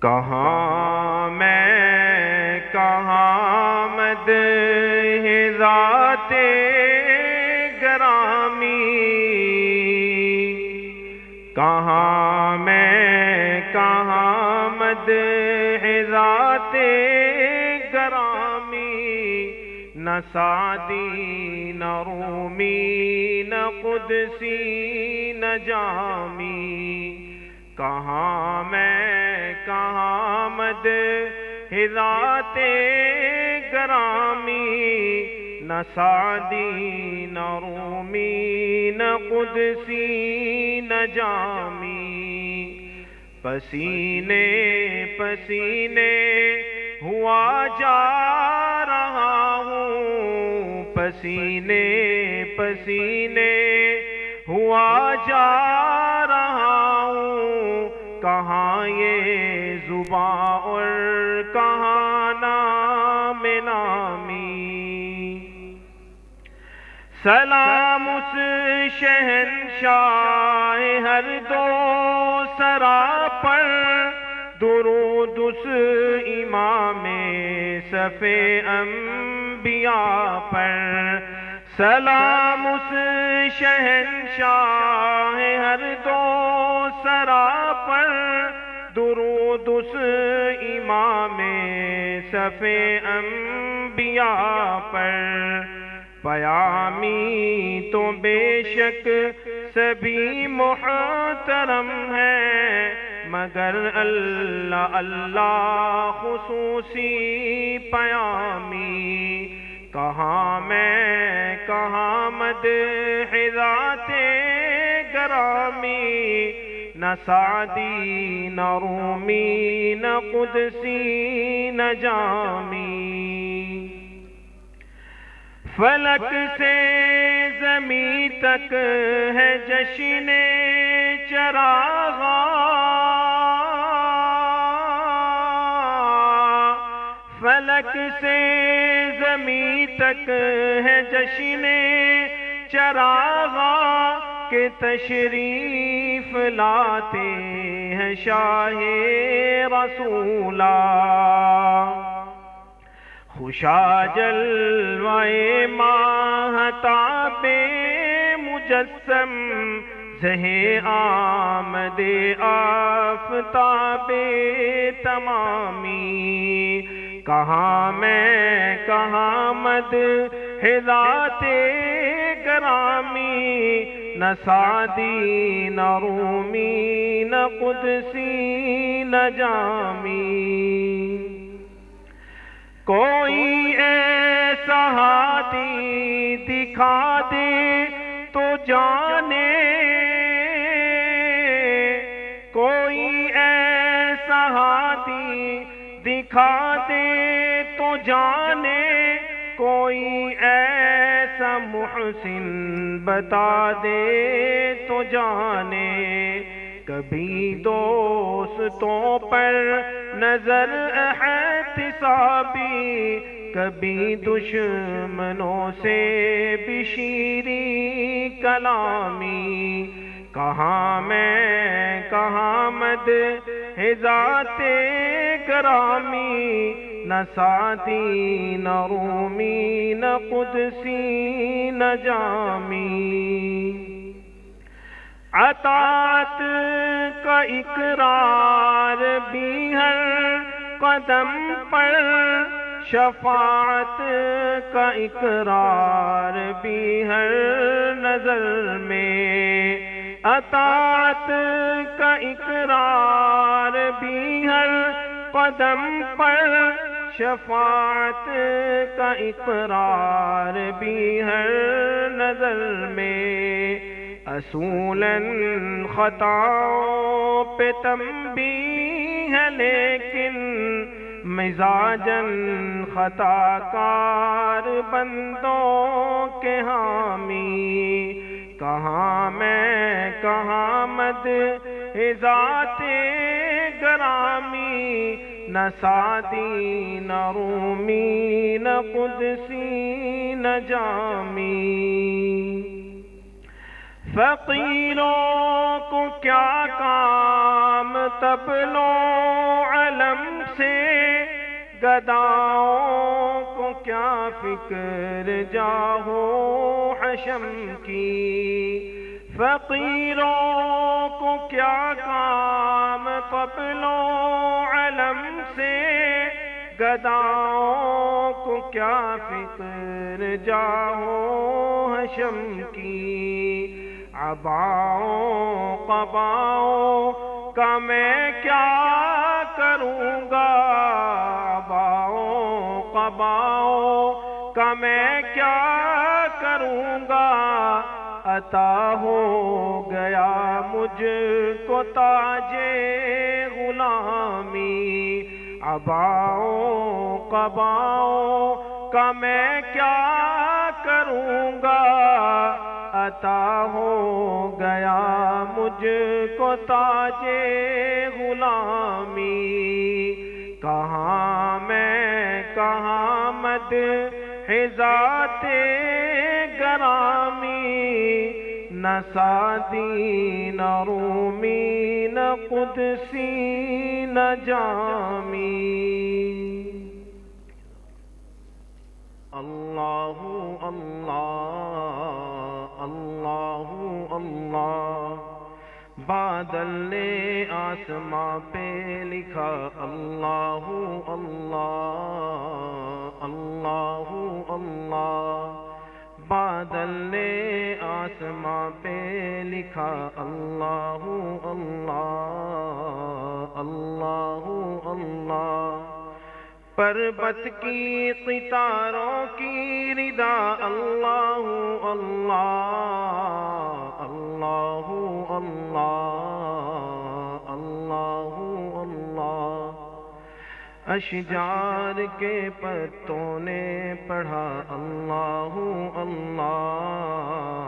کہاں میں کہاں مدح ذات گرامی، کہاں میں کہاں مدح ذات گرامی، نہ سعدی نہ رومی نہ قدسی نہ جامی، کہاں میں کہاں مدح ذات گرامی، نہ سعدی نہ رومی نہ قدسی نہ جامی، پسینے پسینے ہوا جا رہا ہوں، پسینے پسینے ہوا جا رہا ہوں، کہاں یہ زباں اور کہاں نام نامی، سلام اس شہنشاہ ہر دو سرا پر، درود اس امام صف انبیاء پر، سلام اس شہنشاہ ہر دو سرا پر، درود اس امام صف انبیاء پر، پیامی تو بے شک سبھی محترم ہے، مگر اللہ اللہ خصوصی پیامی، کہاں میں کہاں مدح ذات گرامی، نہ سعدی نہ رومی نہ قدسی نہ جامی، فلک سے زمین تک ہے جشن چراغاں، فلک سے زمین تک ہے جشن چراغاں، کہ تشریف لاتے ہیں شاہ رسولہ، خوشا جلوہ ماہتاب مجسم، زہ آمد آفتاب تمامی، کہاں میں کہاں مدح ذات گرامی، نہ سعدی نہ رومی نہ قدسی نہ جامی، کوئی ایسا ہادی دکھا دے تو جانے، کوئی ایسا ہادی دکھا دے تو جانے، کوئی ایسا محسن بتا دے تو جانے، کبھی دوستوں پر نظر احتسابی، کبھی دشمنوں سے بھی شیریں کلامی، کہاں میں کہاں مدح ذات گرامی، نہ سعدی نہ رومی نہ قدسی نہ جامی، اطاعت کا اقرار بھی ہر قدم پر، شفاعت کا اقرار بھی ہر نظر میں، اطاعت کا اقرار بھی ہر قدم پر، شفاعت کا اقرار بھی ہر نظر میں، اصولاً خطاؤں پہ تنبیہ ہے لیکن مزاجاً خطا کار بندوں کے حامی، کہاں میں کہاں مدح ذات گرامی، نہ سعدی نہ رومی نہ قدسی نہ جامی، فقیروں کو کیا کام تب لو سے گداؤں کو کیا فکر جاہو حشم کی، فقیروں کو کیا کام قبل و علم سے گداؤں کو کیا فکر جاہو حشم کی، عباؤں قباؤں کا میں کیا کروں گا، عباؤں قباؤں کا میں کیا کروں گا، عطا ہو گیا مجھ کو تاج غلامی، عباؤں قباؤں کا میں کیا کروں گا، عطا ہو گیا مجھ کو تاج غلامی، کہاں میں کہاں مدح ذات گرامی، نہ سعدی نہ رومی نہ قدسی نہ جامی۔ اللہ اللہ اللہ اللہ، بادل نے آسماں پہ لکھا اللہ اللہ اللہ اللہ، بادل نے آسماں پہ لکھا اللہ اللہ اللہ اللہ، پربت کی قطاروں کی ردا اللہ اللہ اللہ اللہ اللہ اللہ، اشجار کے پتوں نے پڑھا اللہ اللہ